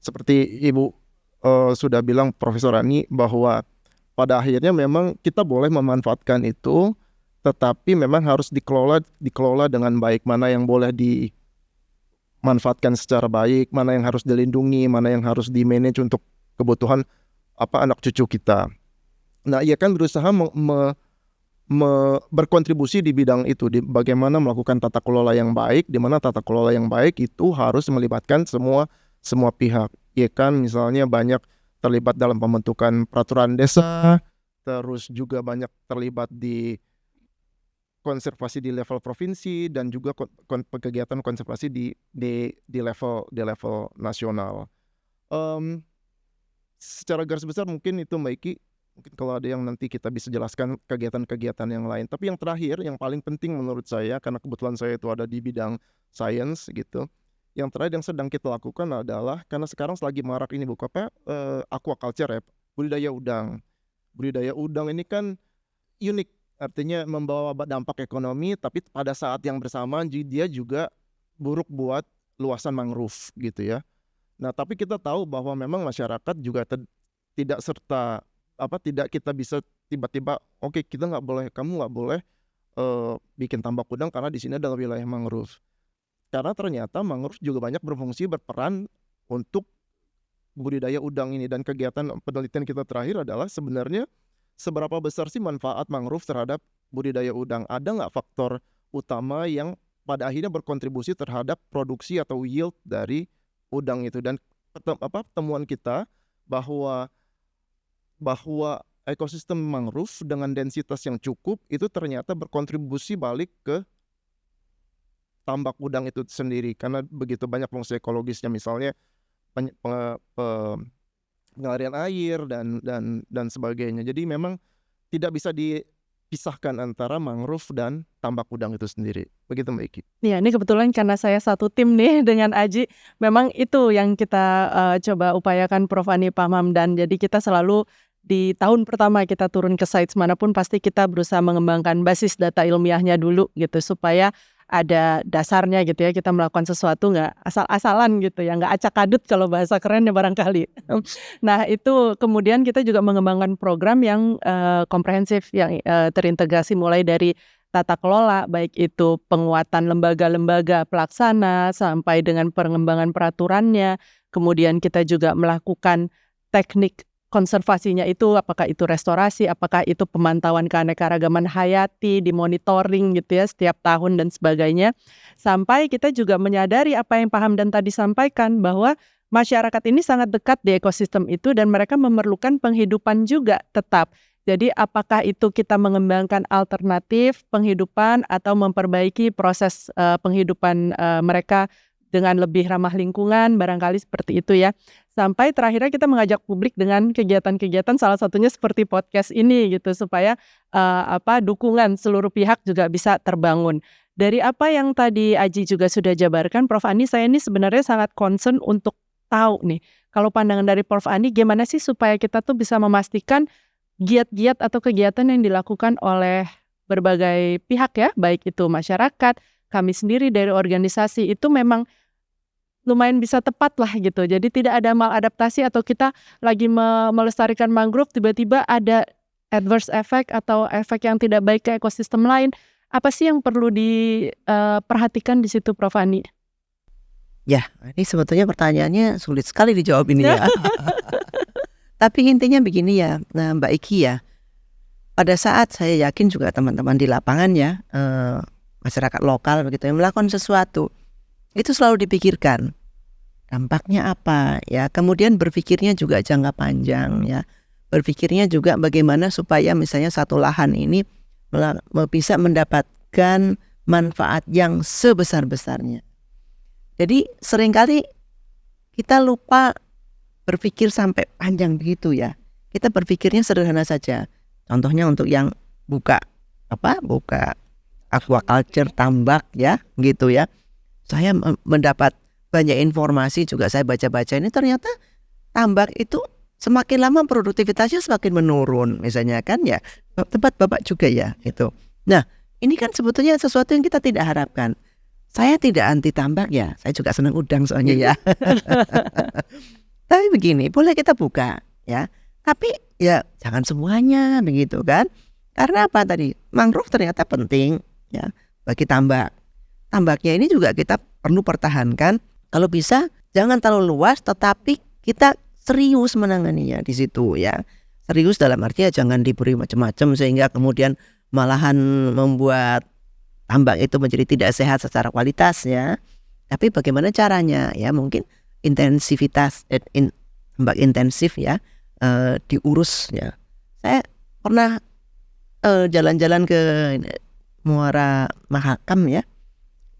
seperti Ibu sudah bilang Profesor Ani, bahwa pada akhirnya memang kita boleh memanfaatkan itu, tetapi memang harus dikelola dengan baik. Mana yang boleh dimanfaatkan secara baik, mana yang harus dilindungi, mana yang harus di-manage untuk kebutuhan anak cucu kita. Nah, ia kan berusaha berkontribusi di bidang itu, di bagaimana melakukan tata kelola yang baik, di mana tata kelola yang baik itu harus melibatkan semua pihak. Ya kan, misalnya banyak terlibat dalam pembentukan peraturan desa, terus juga banyak terlibat di konservasi di level provinsi, dan juga kegiatan konservasi di level nasional. Secara garis besar mungkin itu Mbak Iki, mungkin kalau ada yang nanti kita bisa jelaskan kegiatan-kegiatan yang lain. Tapi yang terakhir, yang paling penting menurut saya, karena kebetulan saya itu ada di bidang sains gitu, yang terakhir yang sedang kita lakukan adalah, karena sekarang selagi marak ini aquaculture ya, budidaya udang. Budidaya udang ini kan unik, artinya membawa dampak ekonomi, tapi pada saat yang bersamaan dia juga buruk buat luasan mangrove gitu ya. Nah, tapi kita tahu bahwa memang masyarakat juga tidak kita bisa tiba-tiba kamu nggak boleh bikin tambak udang karena di sini adalah wilayah mangrove. Karena ternyata mangrove juga banyak berperan untuk budidaya udang ini. Dan kegiatan penelitian kita terakhir adalah sebenarnya seberapa besar sih manfaat mangrove terhadap budidaya udang. Ada nggak faktor utama yang pada akhirnya berkontribusi terhadap produksi atau yield dari udang itu. Dan temuan kita bahwa ekosistem mangrove dengan densitas yang cukup itu ternyata berkontribusi balik ke tambak udang itu sendiri, karena begitu banyak fungsi ekologisnya, misalnya pengaliran air dan sebagainya. Jadi memang tidak bisa dipisahkan antara mangrove dan tambak udang itu sendiri. Begitu Mbak Iki. Ya, ini kebetulan karena saya satu tim nih dengan Aji, memang itu yang kita coba upayakan Prof. Ani, Pak Hamdan. Jadi kita selalu di tahun pertama kita turun ke sites manapun pasti kita berusaha mengembangkan basis data ilmiahnya dulu gitu, supaya ada dasarnya gitu ya, kita melakukan sesuatu nggak asal-asalan gitu ya, nggak acak-adut kalau bahasa kerennya barangkali. Nah, itu kemudian kita juga mengembangkan program yang komprehensif, yang terintegrasi mulai dari tata kelola, baik itu penguatan lembaga-lembaga pelaksana sampai dengan pengembangan peraturannya. Kemudian kita juga melakukan teknik konservasinya itu, apakah itu restorasi, apakah itu pemantauan keanekaragaman hayati, dimonitoring gitu ya setiap tahun dan sebagainya. Sampai kita juga menyadari apa yang Pak Hamdan tadi sampaikan, bahwa masyarakat ini sangat dekat di ekosistem itu dan mereka memerlukan penghidupan juga tetap. Jadi apakah itu kita mengembangkan alternatif penghidupan atau memperbaiki proses penghidupan mereka dengan lebih ramah lingkungan, barangkali seperti itu ya. Sampai terakhirnya kita mengajak publik dengan kegiatan-kegiatan, salah satunya seperti podcast ini gitu, supaya dukungan seluruh pihak juga bisa terbangun. Dari apa yang tadi Aji juga sudah jabarkan, Prof. Ani, saya ini sebenarnya sangat concern untuk tahu nih, kalau pandangan dari Prof. Ani, gimana sih supaya kita tuh bisa memastikan giat-giat atau kegiatan yang dilakukan oleh berbagai pihak ya, baik itu masyarakat, kami sendiri dari organisasi, itu memang lumayan bisa tepat lah gitu. Jadi tidak ada maladaptasi atau kita lagi melestarikan mangrove tiba-tiba ada adverse effect atau efek yang tidak baik ke ekosistem lain. Apa sih yang perlu diperhatikan di situ, Prof. Ani? Ya, ini sebetulnya pertanyaannya sulit sekali dijawab ini ya. Tapi intinya begini ya, Mbak Iki ya. Pada saat saya yakin juga teman-teman di lapangan ya, masyarakat lokal begitu yang melakukan sesuatu, itu selalu dipikirkan dampaknya apa ya, kemudian berpikirnya juga jangka panjang ya, berpikirnya juga bagaimana supaya misalnya satu lahan ini bisa mendapatkan manfaat yang sebesar-besarnya. Jadi seringkali kita lupa berpikir sampai panjang begitu ya, kita berpikirnya sederhana saja. Contohnya untuk yang buka aquaculture, tambak ya gitu ya. Saya mendapat banyak informasi juga, saya baca-baca ini ternyata tambak itu semakin lama produktivitasnya semakin menurun misalnya kan ya. Tempat Bapak juga ya itu. Nah, ini kan sebetulnya sesuatu yang kita tidak harapkan. Saya tidak anti tambak ya, saya juga senang udang soalnya ya. Tapi begini, boleh kita buka ya. Tapi ya jangan semuanya begitu kan. Karena apa tadi? Mangrove ternyata penting ya bagi tambak. Tambaknya ini juga kita perlu pertahankan. Kalau bisa jangan terlalu luas, tetapi kita serius menanganinya di situ ya. Serius dalam arti ya jangan diberi macam-macam sehingga kemudian malahan membuat tambak itu menjadi tidak sehat secara kualitas ya. Tapi bagaimana caranya ya, mungkin intensivitas tambak intensif ya, diurus ya. Saya pernah jalan-jalan ke Muara Mahakam ya.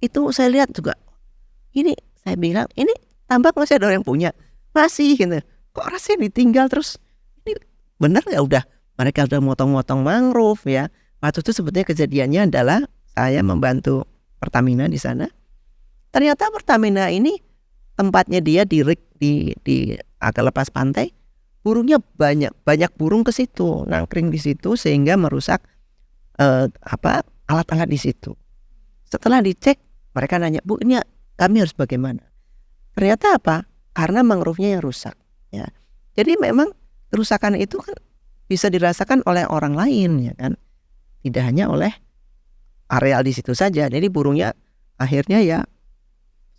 Itu saya lihat juga, ini saya bilang ini tambak masih ada orang yang punya, masih gitu. Kok rasanya ditinggal terus? Ini benar nggak, udah mereka udah motong-motong mangrove ya. Waktu itu sebetulnya kejadiannya adalah saya membantu Pertamina di sana. Ternyata Pertamina ini tempatnya dia di agak lepas pantai, burungnya banyak burung ke situ, nangkring di situ sehingga merusak alat-alat di situ. Setelah dicek, mereka nanya, Bu, ini kami harus bagaimana? Ternyata apa? Karena mangrove-nya yang rusak ya. Jadi memang kerusakan itu kan bisa dirasakan oleh orang lain ya kan, tidak hanya oleh areal di situ saja. Jadi burungnya akhirnya ya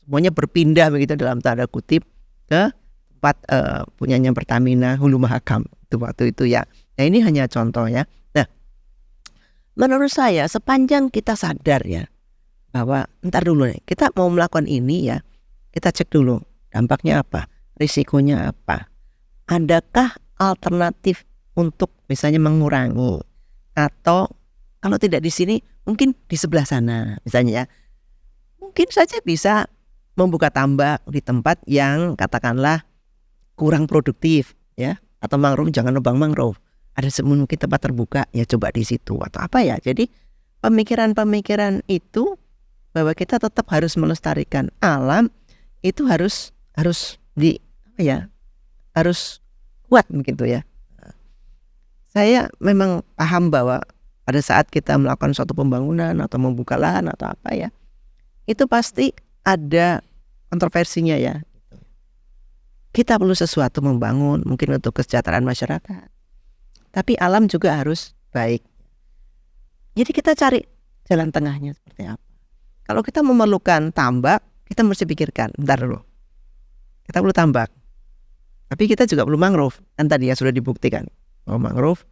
semuanya berpindah begitu dalam tanda kutip ke tempat punyanya Pertamina Hulu Mahakam itu waktu itu ya. Nah ini hanya contoh ya. Nah menurut saya sepanjang kita sadar ya bahwa ntar dulu nih kita mau melakukan ini ya, kita cek dulu dampaknya apa, risikonya apa, adakah alternatif untuk misalnya mengurangi, atau kalau tidak di sini mungkin di sebelah sana misalnya ya, mungkin saja bisa membuka tambak di tempat yang katakanlah kurang produktif ya, atau mangrove jangan nebang mangrove, ada mungkin tempat terbuka ya coba di situ atau apa ya. Jadi pemikiran-pemikiran itu bahwa kita tetap harus melestarikan alam itu harus di apa ya, harus kuat begitu ya. Saya memang paham bahwa pada saat kita melakukan suatu pembangunan atau membuka lahan atau apa ya, itu pasti ada kontroversinya ya. Kita perlu sesuatu membangun mungkin untuk kesejahteraan masyarakat, tapi alam juga harus baik. Jadi kita cari jalan tengahnya seperti apa. Kalau kita memerlukan tambak, kita mesti pikirkan, bentar dulu, kita perlu tambak, tapi kita juga perlu mangrove. Kan tadi ya sudah dibuktikan bahwa mangrove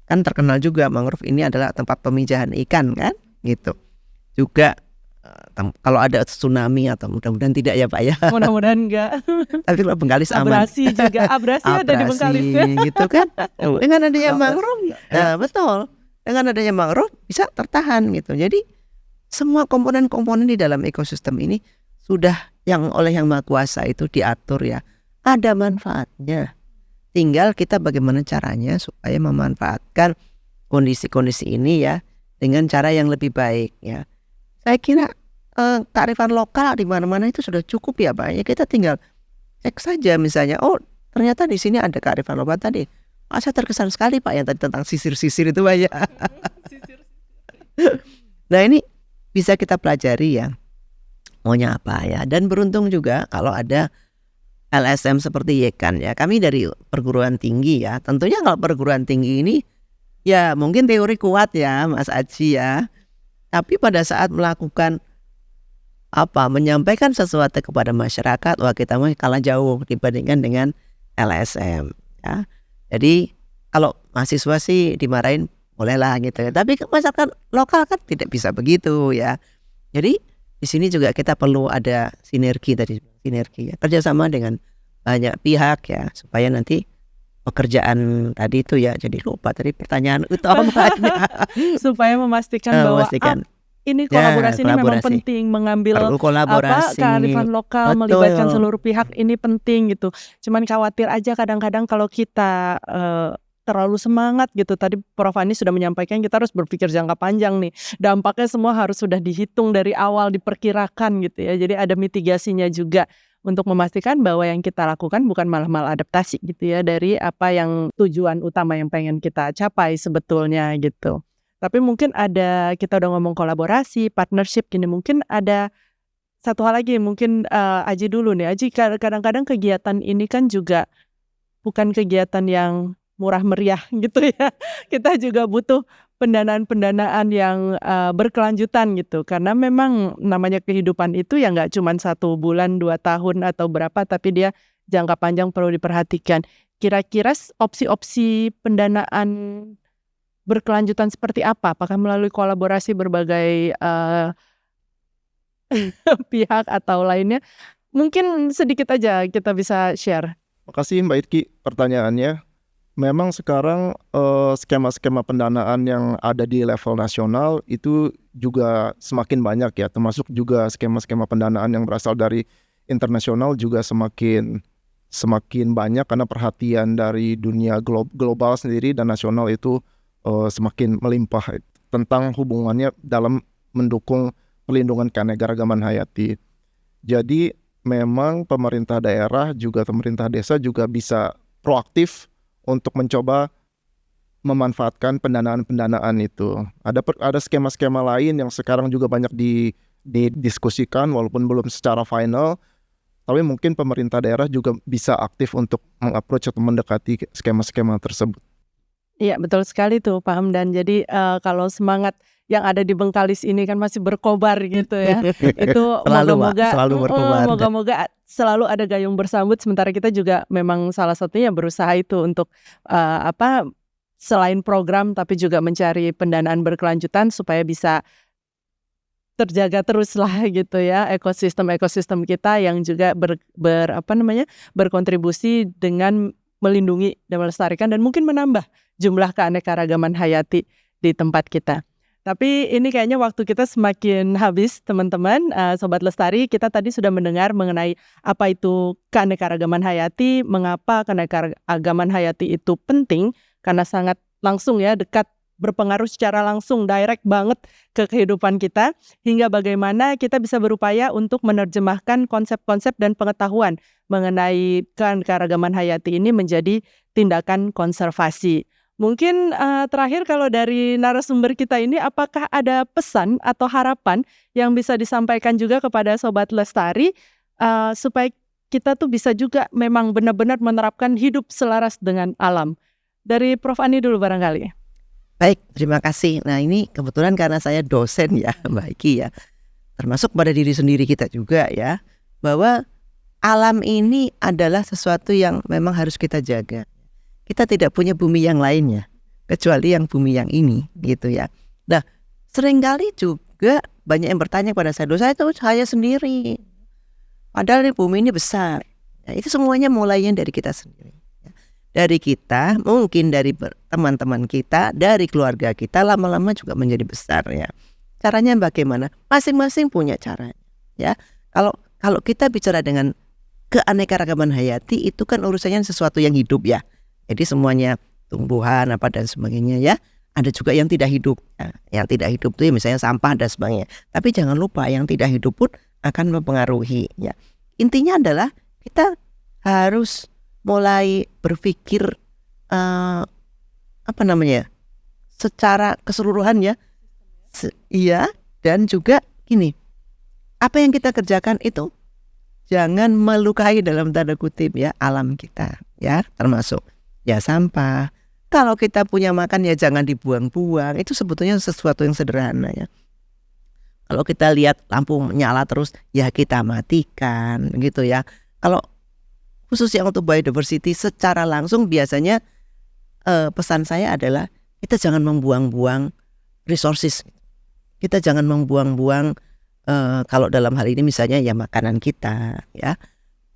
kan terkenal juga, mangrove ini adalah tempat pemijahan ikan kan, gitu. Juga kalau ada tsunami atau mudah-mudahan tidak ya Pak ya. Mudah-mudahan enggak. Tapi kalau Bengkalis aman. Abrasi juga, abrasi ada di Bengkalis gitu kan. Dengan adanya mangrove, betul. Dengan adanya mangrove bisa tertahan gitu. Jadi semua komponen-komponen di dalam ekosistem ini sudah yang oleh Yang Maha Kuasa itu diatur ya. Ada manfaatnya. Tinggal kita bagaimana caranya supaya memanfaatkan kondisi-kondisi ini ya dengan cara yang lebih baik ya. Saya kira kearifan lokal di mana-mana itu sudah cukup ya Pak. Ya kita tinggal cek saja misalnya, oh ternyata di sini ada kearifan lokal tadi. Saya terkesan sekali Pak yang tadi tentang sisir-sisir itu Pak ya. Nah ini bisa kita pelajari ya maunya apa ya. Dan beruntung juga kalau ada LSM seperti Yekan ya. Kami dari perguruan tinggi ya. Tentunya kalau perguruan tinggi ini ya mungkin teori kuat ya Mas Aji ya. Tapi pada saat melakukan menyampaikan sesuatu kepada masyarakat, wah kita mah kalah jauh dibandingkan dengan LSM ya. Jadi kalau mahasiswa sih dimarahin bolehlah gitu ya. Tapi masyarakat lokal kan tidak bisa begitu ya. Jadi di sini juga kita perlu ada sinergi ya, kerjasama dengan banyak pihak ya, supaya nanti pekerjaan tadi itu ya, jadi lupa tadi pertanyaan utamanya. supaya memastikan bahwa ini kolaborasi ini memang penting, mengambil kearifan lokal, melibatkan seluruh pihak ini penting gitu. Cuman khawatir aja kadang-kadang kalau kita terlalu semangat gitu. Tadi Prof. Ani sudah menyampaikan kita harus berpikir jangka panjang nih. Dampaknya semua harus sudah dihitung dari awal, diperkirakan gitu ya. Jadi ada mitigasinya juga untuk memastikan bahwa yang kita lakukan bukan malah maladaptasi gitu ya dari apa yang tujuan utama yang pengen kita capai sebetulnya gitu. Tapi mungkin ada, kita udah ngomong kolaborasi, partnership gini, mungkin ada satu hal lagi mungkin Aji dulu nih. Aji, kadang-kadang kegiatan ini kan juga bukan kegiatan yang murah meriah gitu ya. Kita juga butuh pendanaan-pendanaan yang berkelanjutan gitu. Karena memang namanya kehidupan itu ya nggak cuma 1 bulan, 2 tahun atau berapa, tapi dia jangka panjang perlu diperhatikan. Kira-kira opsi-opsi pendanaan berkelanjutan seperti apa? Apakah melalui kolaborasi berbagai pihak atau lainnya? Mungkin sedikit aja kita bisa share. Makasih Mbak Itki pertanyaannya. Memang sekarang skema-skema pendanaan yang ada di level nasional itu juga semakin banyak ya, termasuk juga skema-skema pendanaan yang berasal dari internasional juga semakin banyak karena perhatian dari dunia global sendiri dan nasional itu semakin melimpah tentang hubungannya dalam mendukung pelindungan keanekaragaman hayati. Jadi memang pemerintah daerah juga pemerintah desa juga bisa proaktif untuk mencoba memanfaatkan pendanaan-pendanaan itu. Ada skema-skema lain yang sekarang juga banyak didiskusikan walaupun belum secara final, tapi mungkin pemerintah daerah juga bisa aktif untuk mengapproach atau mendekati skema-skema tersebut. Iya, betul sekali tuh Pak Hamdan. Jadi kalau semangat yang ada di Bengkalis ini kan masih berkobar gitu ya. Itu moga-moga selalu ada gayung bersambut. Sementara kita juga memang salah satunya berusaha itu untuk selain program tapi juga mencari pendanaan berkelanjutan supaya bisa terjaga terus lah gitu ya ekosistem kita yang juga berkontribusi dengan melindungi dan melestarikan dan mungkin menambah jumlah keanekaragaman hayati di tempat kita. Tapi ini kayaknya waktu kita semakin habis teman-teman. Sobat Lestari, kita tadi sudah mendengar mengenai apa itu keanekaragaman hayati, mengapa keanekaragaman hayati itu penting, karena sangat langsung ya, dekat, berpengaruh secara langsung, direct banget ke kehidupan kita, hingga bagaimana kita bisa berupaya untuk menerjemahkan konsep-konsep dan pengetahuan mengenai keanekaragaman hayati ini menjadi tindakan konservasi. Mungkin terakhir kalau dari narasumber kita ini, apakah ada pesan atau harapan yang bisa disampaikan juga kepada Sobat Lestari supaya kita tuh bisa juga memang benar-benar menerapkan hidup selaras dengan alam. Dari Prof. Ani dulu barangkali. Baik, terima kasih. Nah ini kebetulan karena saya dosen ya Mbak Iki ya, termasuk pada diri sendiri kita juga ya, bahwa alam ini adalah sesuatu yang memang harus kita jaga. Kita tidak punya bumi yang lainnya kecuali yang bumi yang ini gitu ya. Nah seringkali juga banyak yang bertanya kepada saya, dosa itu saya sendiri, padahal bumi ini besar. Nah, itu semuanya mulainya dari kita sendiri. Dari kita, mungkin dari teman-teman kita, dari keluarga kita, lama-lama juga menjadi besar ya. Caranya bagaimana? Masing-masing punya caranya ya. Kalau kita bicara dengan keanekaragaman hayati, itu kan urusannya sesuatu yang hidup ya. Jadi semuanya tumbuhan apa dan sebagainya ya. Ada juga yang tidak hidup ya. Yang tidak hidup itu misalnya sampah dan sebagainya. Tapi jangan lupa yang tidak hidup pun akan mempengaruhi ya. Intinya adalah kita harus mulai berpikir secara keseluruhan ya. Iya, dan juga gini, apa yang kita kerjakan itu jangan melukai dalam tanda kutip ya alam kita ya, termasuk ya sampah. Kalau kita punya makan ya jangan dibuang-buang. Itu sebetulnya sesuatu yang sederhana ya. Kalau kita lihat lampu nyala terus ya kita matikan gitu ya. Kalau khususnya untuk biodiversity secara langsung biasanya pesan saya adalah kita jangan membuang-buang resources. Kita jangan membuang-buang kalau dalam hal ini misalnya ya makanan kita ya.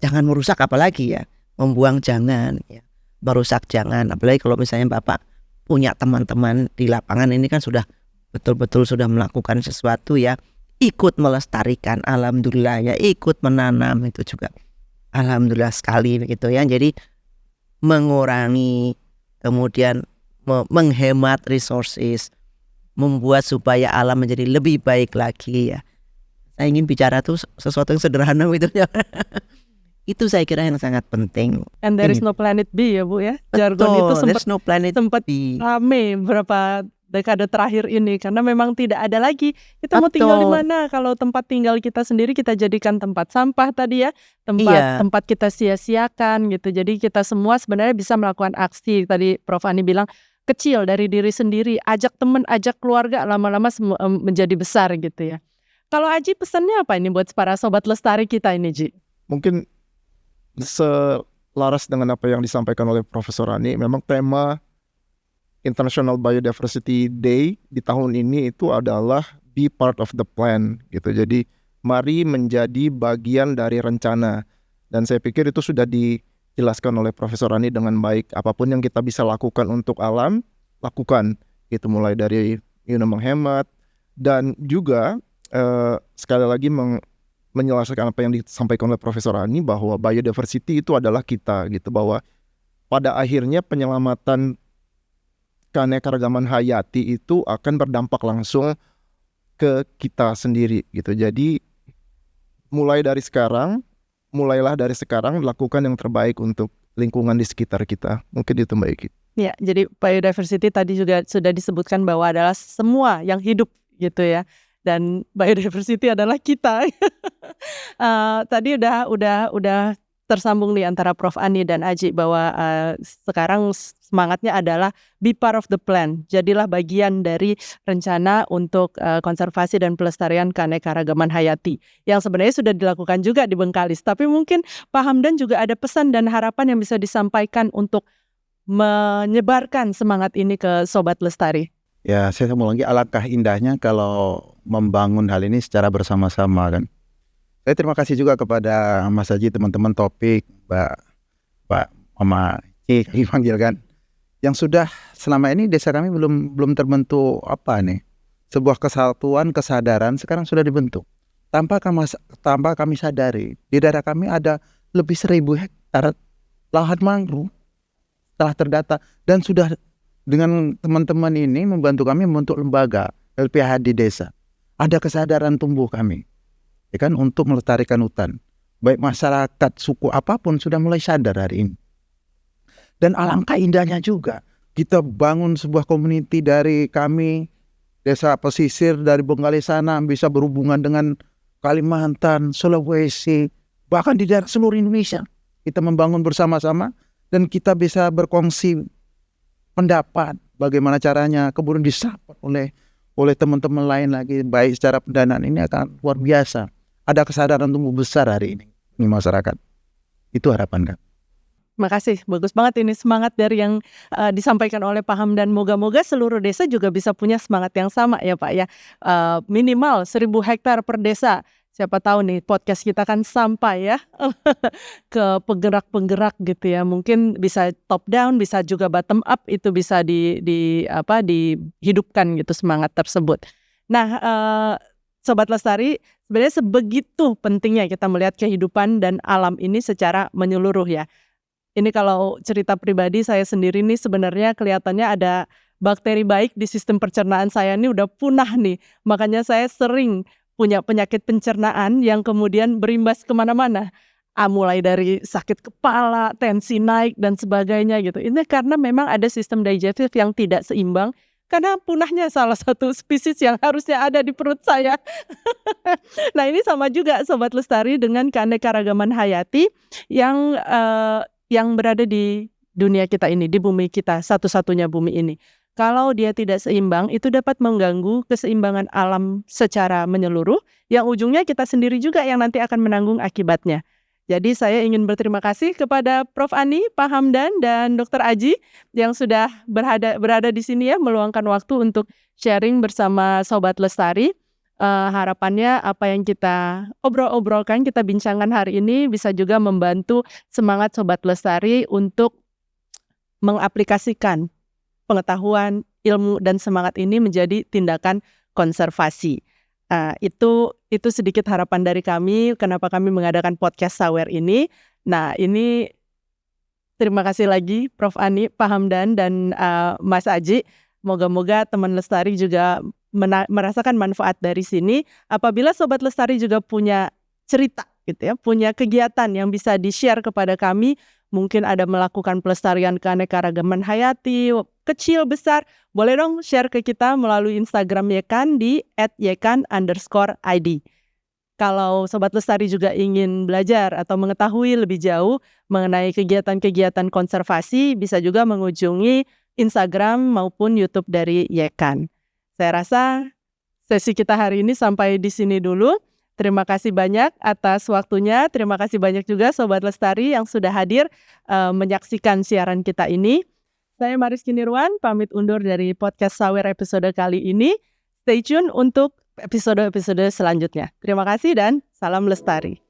Jangan merusak, apalagi ya membuang jangan ya. Merusak jangan, apalagi kalau misalnya Bapak punya teman-teman di lapangan ini kan sudah betul-betul sudah melakukan sesuatu ya, ikut melestarikan, alhamdulillah ya, ikut menanam itu juga alhamdulillah sekali begitu ya. Jadi mengurangi, kemudian menghemat resources, membuat supaya alam menjadi lebih baik lagi ya. Saya ingin bicara tuh sesuatu yang sederhana gitu ya. Itu saya kira yang sangat penting. And there is no planet B ya Bu ya. Jargon itu sempat no planet B. Rame beberapa dekade terakhir ini, karena memang tidak ada lagi kita mau tinggal di Betul. mana kalau tempat tinggal kita sendiri kita jadikan tempat sampah tadi ya, Iya. tempat kita sia-siakan gitu. Jadi kita semua sebenarnya bisa melakukan aksi tadi Prof. Ani bilang kecil dari diri sendiri, ajak teman, ajak keluarga, lama-lama menjadi besar gitu ya. Kalau Aji pesannya apa ini buat para sobat lestari kita ini, Ji? Mungkin selaras dengan apa yang disampaikan oleh Profesor Ani, memang tema International Biodiversity Day di tahun ini itu adalah be part of the plan gitu. Jadi mari menjadi bagian dari rencana. Dan saya pikir itu sudah dijelaskan oleh Profesor Ani dengan baik. Apapun yang kita bisa lakukan untuk alam, lakukan. Itu mulai dari menghemat dan juga sekali lagi menyelesaikan apa yang disampaikan oleh Profesor Ani bahwa biodiversity itu adalah kita gitu, bahwa pada akhirnya penyelamatan keanekaragaman hayati itu akan berdampak langsung ke kita sendiri gitu. Jadi mulailah dari sekarang lakukan yang terbaik untuk lingkungan di sekitar kita. Mungkin itu Mbak Iki. Ya, jadi biodiversity tadi juga sudah disebutkan bahwa adalah semua yang hidup gitu ya. Dan biodiversity adalah kita. Tadi udah tersambung nih antara Prof. Ani dan Aji bahwa sekarang semangatnya adalah be part of the plan. Jadilah bagian dari rencana untuk konservasi dan pelestarian keanekaragaman hayati yang sebenarnya sudah dilakukan juga di Bengkalis. Tapi mungkin Pak Hamdan juga ada pesan dan harapan yang bisa disampaikan untuk menyebarkan semangat ini ke Sobat Lestari. Ya, saya mau lagi, alangkah indahnya kalau membangun hal ini secara bersama-sama kan. Saya terima kasih juga kepada Mas Haji, teman-teman Topik, Pak Mama Ci kami panggil kan, yang sudah selama ini desa kami belum terbentuk sebuah kesatuan kesadaran sekarang sudah dibentuk. Tanpa kami sadari di daerah kami ada lebih 1.000 hektar lahan mangrove telah terdata, dan sudah dengan teman-teman ini membantu kami membentuk lembaga LPH di desa. Ada kesadaran tumbuh kami, ya kan, untuk melestarikan hutan. Baik masyarakat suku apapun sudah mulai sadar hari ini. Dan alangkah indahnya juga kita bangun sebuah community dari kami desa pesisir dari Bengkalis sana bisa berhubungan dengan Kalimantan, Sulawesi, bahkan di daerah seluruh Indonesia. Kita membangun bersama-sama dan kita bisa berkongsi pendapat bagaimana caranya, kemudian disupport oleh teman-teman lain lagi, baik secara pendanaan. Ini akan luar biasa. Ada kesadaran tumbuh besar hari ini di masyarakat. Itu harapan kan. Makasih, bagus banget ini semangat dari yang disampaikan oleh Pak Hamdan. Moga-moga seluruh desa juga bisa punya semangat yang sama ya Pak ya. Minimal 1.000 hektar per desa. Siapa tahu nih podcast kita kan sampai ya ke penggerak-penggerak gitu ya. Mungkin bisa top down, bisa juga bottom up, itu bisa dihidupkan gitu semangat tersebut. Nah, Sobat Lestari, sebenarnya sebegitu pentingnya kita melihat kehidupan dan alam ini secara menyeluruh ya. Ini kalau cerita pribadi saya sendiri nih sebenarnya kelihatannya ada bakteri baik di sistem pencernaan saya ini udah punah nih. Makanya saya sering punya penyakit pencernaan yang kemudian berimbas kemana-mana. Mulai dari sakit kepala, tensi naik dan sebagainya gitu. Ini karena memang ada sistem digestif yang tidak seimbang. Karena punahnya salah satu spesies yang harusnya ada di perut saya. Nah ini sama juga Sobat Lestari dengan keanekaragaman hayati yang berada di dunia kita ini, di bumi kita, satu-satunya bumi ini. Kalau dia tidak seimbang, itu dapat mengganggu keseimbangan alam secara menyeluruh, yang ujungnya kita sendiri juga yang nanti akan menanggung akibatnya. Jadi saya ingin berterima kasih kepada Prof. Ani, Pak Hamdan, dan Dr. Aji yang sudah berada di sini ya, meluangkan waktu untuk sharing bersama Sobat Lestari. Harapannya apa yang kita obrolkan, kita bincangkan hari ini bisa juga membantu semangat Sobat Lestari untuk mengaplikasikan pengetahuan, ilmu, dan semangat ini menjadi tindakan konservasi. Itu sedikit harapan dari kami, kenapa kami mengadakan podcast Sawer ini. Nah ini terima kasih lagi Prof. Ani, Pak Hamdan, dan Mas Aji. Moga-moga teman Lestari juga merasakan manfaat dari sini. Apabila Sobat Lestari juga punya cerita gitu ya, punya kegiatan yang bisa di-share kepada kami, mungkin ada melakukan pelestarian keanekaragaman hayati, kecil, besar, boleh dong share ke kita melalui Instagram Yekan di @yekan_id. Kalau Sobat Lestari juga ingin belajar atau mengetahui lebih jauh mengenai kegiatan-kegiatan konservasi, bisa juga mengunjungi Instagram maupun YouTube dari Yekan. Saya rasa sesi kita hari ini sampai di sini dulu. Terima kasih banyak atas waktunya. Terima kasih banyak juga Sobat Lestari yang sudah hadir menyaksikan siaran kita ini. Saya Mariski Nirwan, pamit undur dari podcast Sawer episode kali ini. Stay tune untuk episode-episode selanjutnya. Terima kasih dan salam lestari.